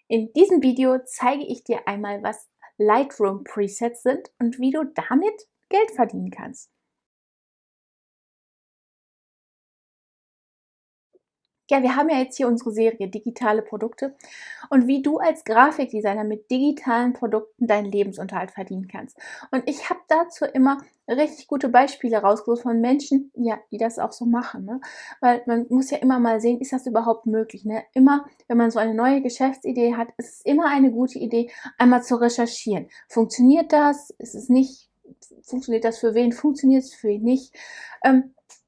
In diesem Video zeige ich dir einmal, was Lightroom Presets sind und wie du damit Geld verdienen kannst. Ja, wir haben ja jetzt hier unsere Serie digitale Produkte und wie du als Grafikdesigner mit digitalen Produkten deinen Lebensunterhalt verdienen kannst. Und ich habe dazu immer richtig gute Beispiele rausgesucht von Menschen, ja, die das auch so machen, ne? Weil man muss ja immer mal sehen, ist das überhaupt möglich, ne? Immer, wenn man so eine neue Geschäftsidee hat, ist es immer eine gute Idee, einmal zu recherchieren. Funktioniert das? Ist es nicht? Funktioniert das für wen? Funktioniert es für wen nicht?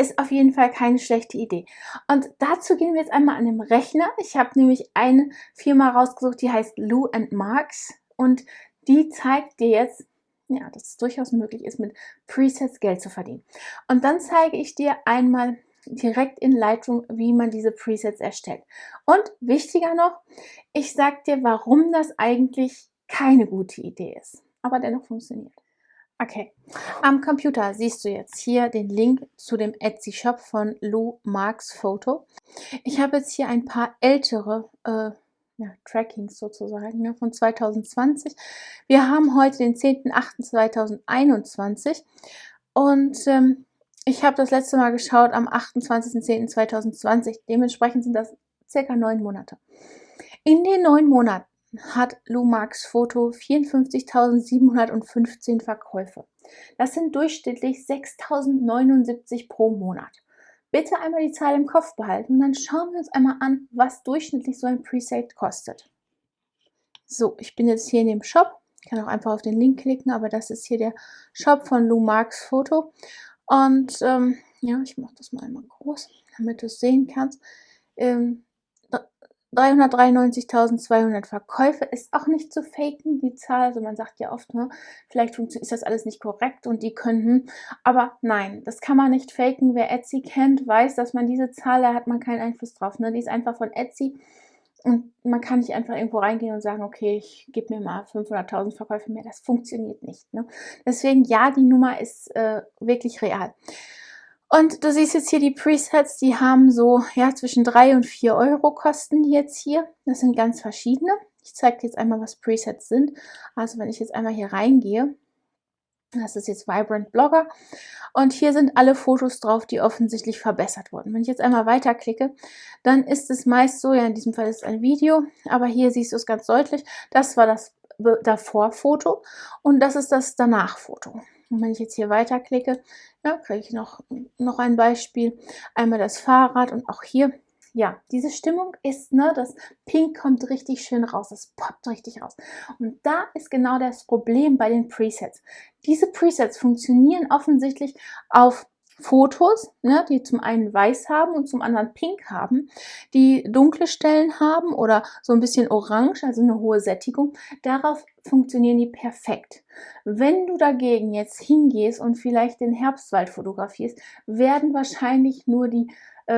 Ist auf jeden Fall keine schlechte Idee. Und dazu gehen wir jetzt einmal an den Rechner. Ich habe nämlich eine Firma rausgesucht, die heißt Lou & Marks und die zeigt dir jetzt, ja, dass es durchaus möglich ist, mit Presets Geld zu verdienen. Und dann zeige ich dir einmal direkt in Lightroom, wie man diese Presets erstellt. Und wichtiger noch, ich sage dir, warum das eigentlich keine gute Idee ist, aber dennoch funktioniert. Okay, am Computer siehst du jetzt hier den Link zu dem Etsy-Shop von Lou Marks Photo. Ich habe jetzt hier ein paar ältere Trackings sozusagen, ne, von 2020. Wir haben heute den 10.08.2021 und ich habe das letzte Mal geschaut am 28.10.2020. Dementsprechend sind das circa 9 Monate. In den 9 Monaten hat Lou Marks Photo 54.715 Verkäufe. Das sind durchschnittlich 6.079 pro Monat. Bitte einmal die Zahl im Kopf behalten und dann schauen wir uns einmal an, was durchschnittlich so ein Preset kostet. So, ich bin jetzt hier in dem Shop. Ich kann auch einfach auf den Link klicken, aber das ist hier der Shop von Lou Marks Photo. Und ja, ich mache das mal einmal groß, damit du es sehen kannst. 393.200 Verkäufe ist auch nicht zu faken, die Zahl. Also man sagt ja oft, ne, vielleicht ist das alles nicht korrekt und die könnten. Aber nein, das kann man nicht faken. Wer Etsy kennt, weiß, dass man diese Zahl, da hat man keinen Einfluss drauf. Ne? Die ist einfach von Etsy und man kann nicht einfach irgendwo reingehen und sagen, okay, ich gebe mir mal 500.000 Verkäufe mehr. Das funktioniert nicht. Ne? Deswegen, ja, die Nummer ist wirklich real. Und du siehst jetzt hier die Presets, die haben so, ja, zwischen 3 und 4 Euro kosten die jetzt hier. Das sind ganz verschiedene. Ich zeige dir jetzt einmal, was Presets sind. Also wenn ich jetzt einmal hier reingehe, das ist jetzt Vibrant Blogger. Und hier sind alle Fotos drauf, die offensichtlich verbessert wurden. Wenn ich jetzt einmal weiterklicke, dann ist es meist so, ja, in diesem Fall ist es ein Video, aber hier siehst du es ganz deutlich. Das war das Davor-Foto und das ist das Danach-Foto. Und wenn ich jetzt hier weiterklicke, ja, kriege ich noch ein Beispiel. Einmal das Fahrrad und auch hier, ja, diese Stimmung ist, ne, das Pink kommt richtig schön raus, das poppt richtig raus. Und da ist genau das Problem bei den Presets. Diese Presets funktionieren offensichtlich auf Fotos, ne, die zum einen weiß haben und zum anderen pink haben, die dunkle Stellen haben oder so ein bisschen orange, also eine hohe Sättigung. Darauf funktionieren die perfekt. Wenn du dagegen jetzt hingehst und vielleicht den Herbstwald fotografierst, werden wahrscheinlich nur die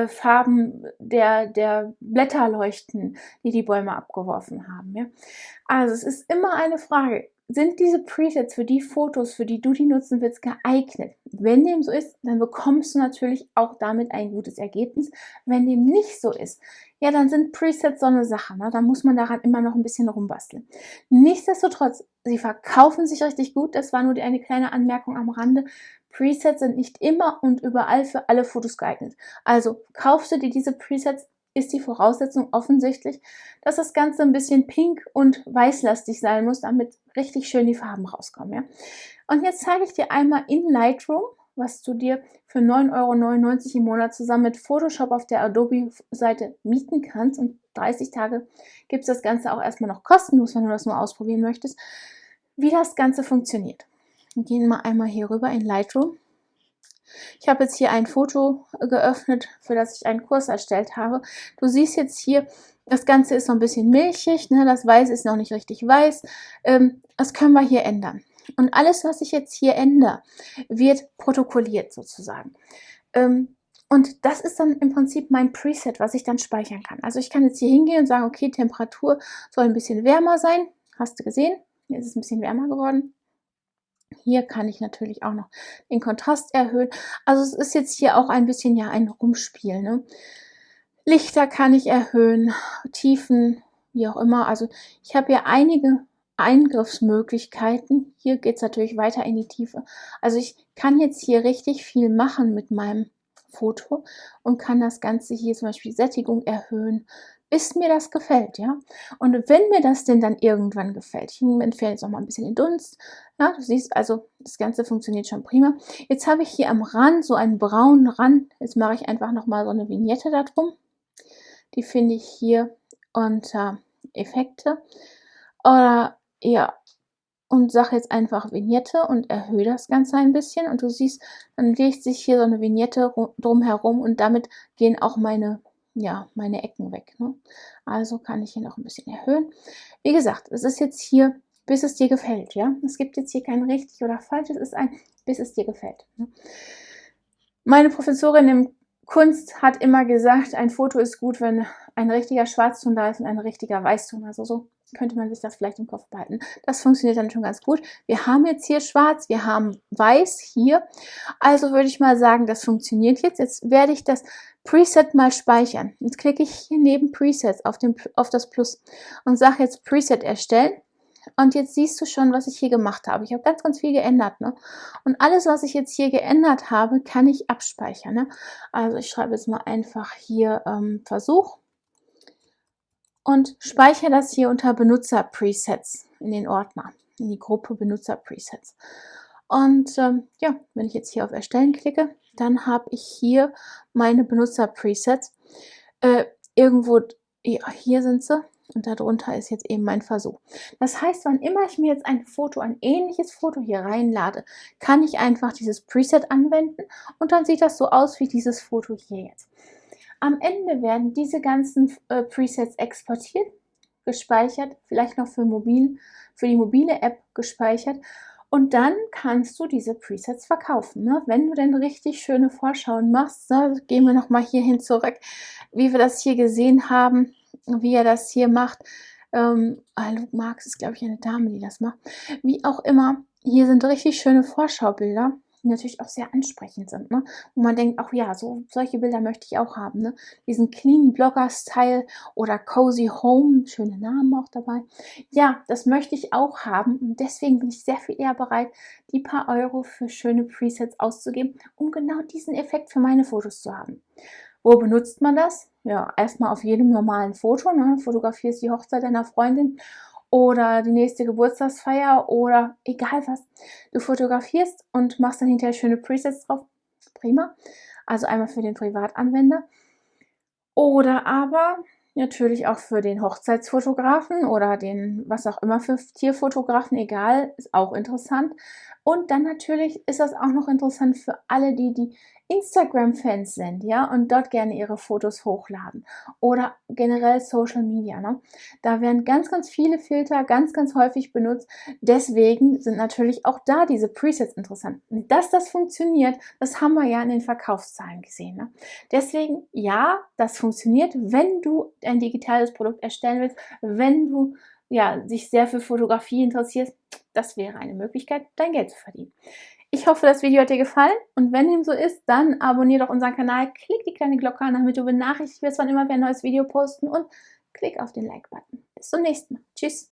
Farben der Blätter leuchten, die die Bäume abgeworfen haben. Ja? Also es ist immer eine Frage, sind diese Presets für die Fotos, für die du die nutzen willst, geeignet? Wenn dem so ist, dann bekommst du natürlich auch damit ein gutes Ergebnis. Wenn dem nicht so ist, ja, dann sind Presets so eine Sache. Ne? Da muss man daran immer noch ein bisschen rumbasteln. Nichtsdestotrotz, sie verkaufen sich richtig gut. Das war nur eine kleine Anmerkung am Rande. Presets sind nicht immer und überall für alle Fotos geeignet. Also kaufst du dir diese Presets, ist die Voraussetzung offensichtlich, dass das Ganze ein bisschen pink und weißlastig sein muss, damit richtig schön die Farben rauskommen. Ja? Und jetzt zeige ich dir einmal in Lightroom, was du dir für 9,99 € im Monat zusammen mit Photoshop auf der Adobe-Seite mieten kannst. Und 30 Tage gibt es das Ganze auch erstmal noch kostenlos, wenn du das nur ausprobieren möchtest, wie das Ganze funktioniert. Wir gehen mal einmal hier rüber in Lightroom. Ich habe jetzt hier ein Foto geöffnet, für das ich einen Kurs erstellt habe. Du siehst jetzt hier, das Ganze ist so ein bisschen milchig, ne? Das Weiß ist noch nicht richtig weiß. Das können wir hier ändern. Und alles, was ich jetzt hier ändere, wird protokolliert sozusagen. Und das ist dann im Prinzip mein Preset, was ich dann speichern kann. Also ich kann jetzt hier hingehen und sagen, okay, Temperatur soll ein bisschen wärmer sein. Hast du gesehen? Hier ist es ein bisschen wärmer geworden. Hier kann ich natürlich auch noch den Kontrast erhöhen. Also es ist jetzt hier auch ein bisschen ja ein Rumspiel. Ne? Lichter kann ich erhöhen, Tiefen, wie auch immer. Also ich habe hier einige Eingriffsmöglichkeiten. Hier geht es natürlich weiter in die Tiefe. Also ich kann jetzt hier richtig viel machen mit meinem Foto und kann das Ganze hier zum Beispiel Sättigung erhöhen, bis mir das gefällt, ja. Und wenn mir das denn dann irgendwann gefällt, ich entferne jetzt noch mal ein bisschen den Dunst, ja, du siehst also, das Ganze funktioniert schon prima. Jetzt habe ich hier am Rand so einen braunen Rand. Jetzt mache ich einfach noch mal so eine Vignette da drum. Die finde ich hier unter Effekte oder ja, und sage jetzt einfach Vignette und erhöhe das Ganze ein bisschen und du siehst, dann legt sich hier so eine Vignette drumherum und damit gehen auch meine, ja, meine Ecken weg, ne? Also kann ich hier noch ein bisschen erhöhen. Wie gesagt, es ist jetzt hier, bis es dir gefällt, ja? Es gibt jetzt hier kein richtig oder falsch, es ist ein, bis es dir gefällt, ne? Meine Professorin im Kunst hat immer gesagt, ein Foto ist gut, wenn ein richtiger Schwarzton da ist und ein richtiger Weißton. Also so könnte man sich das vielleicht im Kopf behalten. Das funktioniert dann schon ganz gut. Wir haben jetzt hier schwarz, wir haben weiß hier. Also würde ich mal sagen, das funktioniert jetzt. Jetzt werde ich das Preset mal speichern. Jetzt klicke ich hier neben Presets auf das Plus und sage jetzt Preset erstellen. Und jetzt siehst du schon, was ich hier gemacht habe. Ich habe ganz, ganz viel geändert, ne? Und alles, was ich jetzt hier geändert habe, kann ich abspeichern, ne? Also ich schreibe jetzt mal einfach hier Versuch und speichere das hier unter Benutzer-Presets in den Ordner, in die Gruppe Benutzer-Presets. Und ja, wenn ich jetzt hier auf Erstellen klicke, dann habe ich hier meine Benutzer-Presets. Irgendwo, ja, hier sind sie. Und darunter ist jetzt eben mein Versuch. Das heißt, wann immer ich mir jetzt ein Foto, ein ähnliches Foto hier reinlade, kann ich einfach dieses Preset anwenden und dann sieht das so aus wie dieses Foto hier jetzt. Am Ende werden diese ganzen Presets exportiert, gespeichert, vielleicht noch für die mobile App gespeichert. Und dann kannst du diese Presets verkaufen, ne? Wenn du denn richtig schöne Vorschauen machst, ne? Gehen wir nochmal hierhin zurück, wie wir das hier gesehen haben, wie er das hier macht. Luke Marx ist, glaube ich, eine Dame, die das macht. Wie auch immer, hier sind richtig schöne Vorschaubilder, die natürlich auch sehr ansprechend sind, ne? Wo man denkt, ach ja, so solche Bilder möchte ich auch haben, ne? Diesen clean Blogger-Style oder Cozy Home, schöne Namen auch dabei. Ja, das möchte ich auch haben und deswegen bin ich sehr viel eher bereit, die paar Euro für schöne Presets auszugeben, um genau diesen Effekt für meine Fotos zu haben. Wo benutzt man das? Ja, erstmal auf jedem normalen Foto, ne? Fotografierst die Hochzeit deiner Freundin oder die nächste Geburtstagsfeier oder egal was. Du fotografierst und machst dann hinterher schöne Presets drauf. Prima. Also einmal für den Privatanwender oder aber natürlich auch für den Hochzeitsfotografen oder den, was auch immer für Tierfotografen, egal, ist auch interessant. Und dann natürlich ist das auch noch interessant für alle, die Instagram-Fans sind, ja, und dort gerne ihre Fotos hochladen oder generell Social Media, ne? Da werden ganz, ganz viele Filter ganz, ganz häufig benutzt. Deswegen sind natürlich auch da diese Presets interessant. Und dass das funktioniert, das haben wir ja in den Verkaufszahlen gesehen, ne? Deswegen, ja, das funktioniert, wenn du ein digitales Produkt erstellen willst, wenn du ja, dich sehr für Fotografie interessierst, das wäre eine Möglichkeit, dein Geld zu verdienen. Ich hoffe, das Video hat dir gefallen und wenn dem so ist, dann abonniere doch unseren Kanal, klick die kleine Glocke an, damit du benachrichtigt wirst, wann immer wir ein neues Video posten und klick auf den Like-Button. Bis zum nächsten Mal. Tschüss.